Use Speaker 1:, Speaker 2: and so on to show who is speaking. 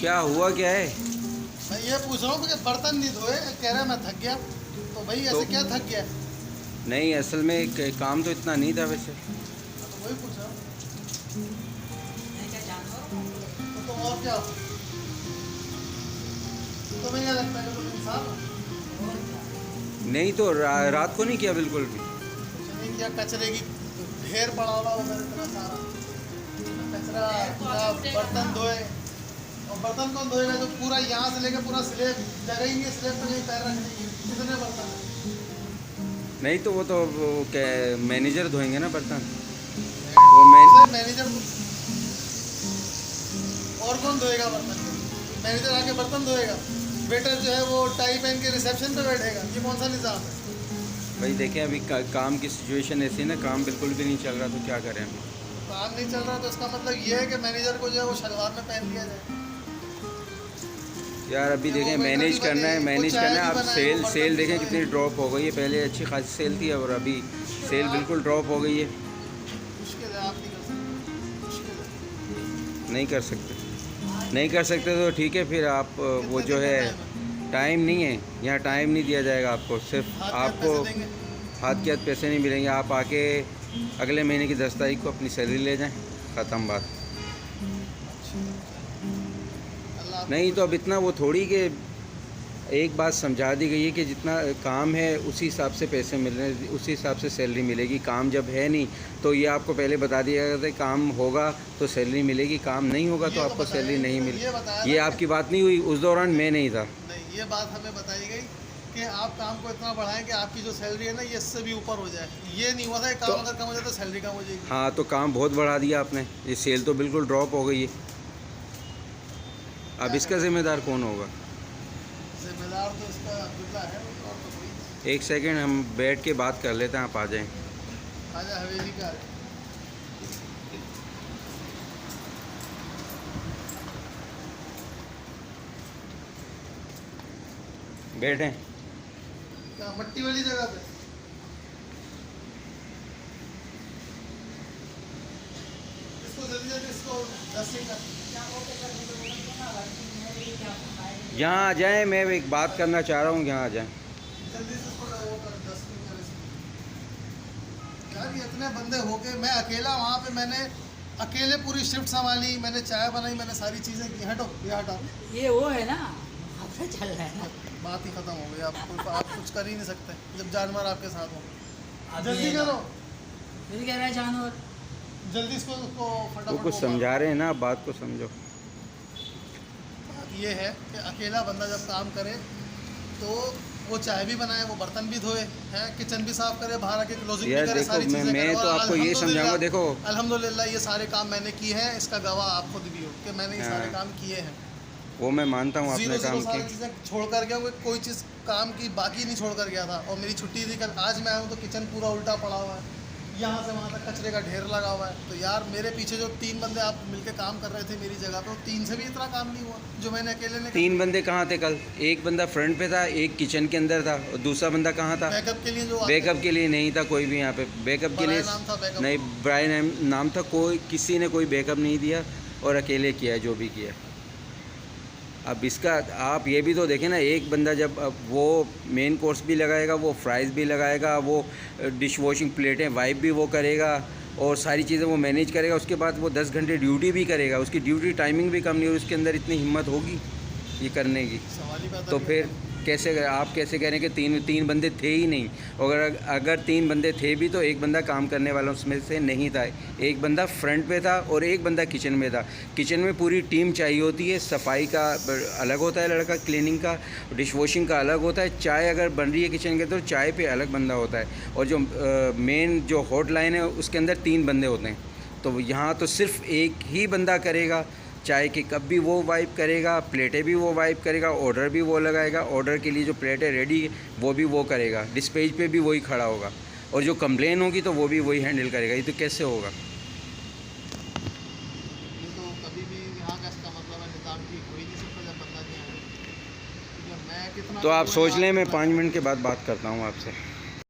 Speaker 1: क्या हुआ, क्या है?
Speaker 2: मैं ये पूछ रहा हूँ कि बर्तन नहीं धोए, कह रहा है मैं थक गया। तो भाई
Speaker 1: तो
Speaker 2: ऐसे क्या थक गया?
Speaker 1: नहीं, असल में काम तो इतना नहीं था वैसे।
Speaker 2: तो वही पूछ रहा हूँ। तो और क्या? तुम्हें क्या लगता है कि तुम इंसान हो?
Speaker 1: नहीं तो रात को नहीं किया बिल्कुल भी।
Speaker 2: कुछ नहीं किया, कचरे की ढेर पड़ा हुआ उधर इतना सारा कचरा। क्या बर्तन धोए? और बर्तन कौन धोएगा? जो पूरा यहाँ से लेके पूरा स्लेब, जगह ही नहीं है स्लेब पे नहीं पैर रखने की। कितने बर्तन है?
Speaker 1: नहीं तो वो क्या, मैनेजर धोएंगे ना बर्तन। वो
Speaker 2: से
Speaker 1: मैन
Speaker 2: मैनेजर और कौन धोएगा बर्तन? मैनेजर आके बर्तन धोएगा? वेटर जो है वो टाई पहन के रिसेप्शन पे बैठेगा? ये कौन सा निज़ाम है?
Speaker 1: भाई देखें, अभी काम की सिचुएशन ऐसी है ना, काम बिल्कुल भी नहीं चल रहा, तो क्या करें हम।
Speaker 2: काम नहीं चल रहा तो इसका मतलब ये है कि मैनेजर को जो है वो शलवार में पहन लिया जाए।
Speaker 1: यार अभी
Speaker 2: कि वो
Speaker 1: देखें,
Speaker 2: वेटर
Speaker 1: मैनेज
Speaker 2: भी
Speaker 1: करना
Speaker 2: बने,
Speaker 1: है,
Speaker 2: वो
Speaker 1: मैनेज
Speaker 2: चाय
Speaker 1: करना है।
Speaker 2: भी
Speaker 1: आप
Speaker 2: बनाए, वो
Speaker 1: सेल
Speaker 2: बर्तन
Speaker 1: सेल
Speaker 2: भी
Speaker 1: देखें
Speaker 2: धोए।
Speaker 1: कितनी ड्रॉप हो गई है। पहले अच्छी खासी सेल थी और अभी सेल बिल्कुल ड्रॉप हो गई है।
Speaker 2: मुश्किल है, आप नहीं कर सकते। मुश्किल है।
Speaker 1: नहीं कर सकते, नहीं कर सकते तो ठीक है फिर आप वो
Speaker 2: कितने
Speaker 1: जो
Speaker 2: दिन
Speaker 1: है,
Speaker 2: का टाइम है?
Speaker 1: टाइम नहीं है यहाँ, टाइम नहीं दिया जाएगा आपको। सिर्फ
Speaker 2: हाथ के हाथ
Speaker 1: आपको
Speaker 2: पैसे देंगे?
Speaker 1: हाथ के हाथ पैसे नहीं मिलेंगे। आप आके अगले महीने की 10 तारीख को अपनी सैलरी ले जाएं, ख़त्म बात।
Speaker 2: अल्लाह आपको
Speaker 1: नहीं
Speaker 2: खुश
Speaker 1: तो अब
Speaker 2: रखे।
Speaker 1: इतना वो थोड़ी कि एक बात समझा दी गई है कि जितना काम है उसी हिसाब से पैसे मिल रहे हैं, उसी हिसाब से सैलरी मिलेगी। काम जब है नहीं तो ये आपको पहले बता दिया गया था, काम होगा तो सैलरी मिलेगी, काम नहीं होगा तो
Speaker 2: ये
Speaker 1: आपको
Speaker 2: बताया
Speaker 1: सैलरी
Speaker 2: ही
Speaker 1: नहीं
Speaker 2: तो
Speaker 1: मिले।
Speaker 2: ये बताया
Speaker 1: ये
Speaker 2: था
Speaker 1: आपकी बात नहीं हुई उस दौरान, मैं नहीं था।
Speaker 2: नहीं, ये बात हमें बताई गई कि आप काम को इतना बढ़ाएं कि आपकी जो सैलरी है ना ये इससे भी ऊपर हो जाए। ये नहीं हुआ था कि काम
Speaker 1: तो
Speaker 2: अगर कम हो जाए तो सैलरी कम हो जाएगी।
Speaker 1: हाँ, तो काम बहुत बढ़ा दिया आपने, ये सेल तो बिल्कुल ड्रॉप हो गई है। अब
Speaker 2: क्या
Speaker 1: इसका
Speaker 2: करें?
Speaker 1: जिम्मेदार कौन होगा?
Speaker 2: जिम्मेदार तो इसका अब्दुल्ला है और तो कोई।
Speaker 1: एक सेकंड हम बैठ के बात कर लेते हैं, आप आ जाएं।
Speaker 2: आजा हवेली का है।
Speaker 1: बैठें।
Speaker 2: क्या मट्टी वाली जगह पे? इसको जल्दी जल्दी इसको डस्टिंग कर।
Speaker 1: यहाँ आ जाएं, मैं एक बात करना चाह रहा हूँ, यहाँ आ जाएं।
Speaker 2: जल्दी से इसको वो कर, डस्टिंग कर इसको। यार ये इतने बंदे हो गए, मैं अकेला वहाँ पे, मैंने अकेले पूरी शिफ्ट संभाली, मैंने चाय बनाई, मैंने सारी चीज़ें की। हटो, ये हटा।
Speaker 3: ये वो है ना, आपसे चल रहा है ना।
Speaker 2: बात ही खत्म हो गई। आप कुछ कर ही नहीं सकते जब जानवर आपके साथ हो।
Speaker 3: अब
Speaker 2: जल्दी
Speaker 3: ये
Speaker 2: करो,
Speaker 3: फिर कह रहा है जानवर।
Speaker 2: जल्दी इसको उसको
Speaker 1: वो
Speaker 2: फटाफट
Speaker 1: कुछ
Speaker 2: वो
Speaker 1: समझा रहे हैं ना, बात को समझो।
Speaker 2: बात ये है कि अकेला बंदा जब काम करे तो वो चाय भी बनाए, वो बर्तन भी धोए, हैं, किचन भी साफ करे, बाहर आके क्लोजिंग भी
Speaker 1: यार
Speaker 2: करे,
Speaker 1: देखो,
Speaker 2: सारी चीज़ें
Speaker 1: मैं
Speaker 2: करे।
Speaker 1: तो
Speaker 2: और
Speaker 1: आपको ये समझाऊंगा, देखो
Speaker 2: अल्हम्दुलिल्लाह ये सारे काम मैंने किए हैं, इसका गवाह आप खुद भी हो कि मैंने ये सारे
Speaker 1: हाँ।
Speaker 2: काम किए हैं।
Speaker 1: वो मैं मानता हूँ आपने
Speaker 2: जीरो
Speaker 1: काम
Speaker 2: सारी
Speaker 1: किया।
Speaker 2: चीज़ें छोड़ कर गया हूँ, कोई चीज़ काम की बाकी नहीं छोड़ कर गया था। और मेरी छुट्टी थी कल, आज मैं आया हूँ तो किचन पूरा उल्टा पड़ा हुआ है, यहाँ से वहाँ तक कचरे का ढेर लगा हुआ है। तो यार मेरे पीछे जो 3 बंदे आप मिलके काम कर रहे थे मेरी जगह पे, 3 से भी इतना काम नहीं हुआ जो मैंने अकेले ने।
Speaker 1: 3 बंदे कहाँ थे कल? एक बंदा फ्रंट पे था, एक किचन के अंदर था, और दूसरा बंदा कहाँ था?
Speaker 2: बैकअप के लिए जो
Speaker 1: बैकअप के लिए नहीं था कोई भी यहाँ पे। बैकअप के लिए
Speaker 2: ब्रायन नाम था बैकअप।
Speaker 1: नहीं, ब्रायन नाम था। कोई, किसी ने कोई बैकअप नहीं दिया और अकेले किया जो भी किया। अब इसका आप ये भी तो देखें ना, एक बंदा जब अब वो मेन कोर्स भी लगाएगा, वो फ्राइज़ भी लगाएगा, वो डिश वॉशिंग प्लेटें वाइप भी वो करेगा और सारी चीज़ें वो मैनेज करेगा, उसके बाद वो 10 घंटे ड्यूटी भी करेगा। उसकी ड्यूटी टाइमिंग भी कम नहीं है, उसके अंदर इतनी हिम्मत होगी ये करने की?
Speaker 2: सवाल ही पैदा
Speaker 1: तो
Speaker 2: नहीं
Speaker 1: फिर
Speaker 2: होता।
Speaker 1: कैसे आप कैसे कह रहे हैं कि तीन बंदे थे ही नहीं? अगर 3 बंदे थे भी तो एक बंदा काम करने वाला उसमें से नहीं था। एक बंदा फ्रंट पे था और एक बंदा किचन में था। किचन में पूरी टीम चाहिए होती है, सफाई का अलग होता है लड़का, क्लीनिंग का, डिश वॉशिंग का अलग होता है, चाय अगर बन रही है किचन के तो चाय पे अलग बंदा होता है, और जो मेन जो हॉट लाइन है उसके अंदर 3 बंदे होते हैं। तो यहाँ तो सिर्फ एक ही बंदा करेगा, चाय के कप भी वो वाइप करेगा, प्लेटें भी वो वाइप करेगा, ऑर्डर भी वो लगाएगा, ऑर्डर के लिए जो प्लेटें रेडी वो भी वो करेगा, डिस्पैच पे भी वही खड़ा होगा, और जो कंप्लेन होगी तो वो भी वही हैंडल करेगा। ये तो कैसे होगा?
Speaker 2: ये तो कभी भी यहाँ का इसका मतलब है निज़ाम ठीक हो ही नहीं सकता जब बंदा नहीं आए। क्योंकि मैं कितना
Speaker 1: तो आप सोच लें, मैं 5 मिनट के बाद बात करता हूँ आपसे।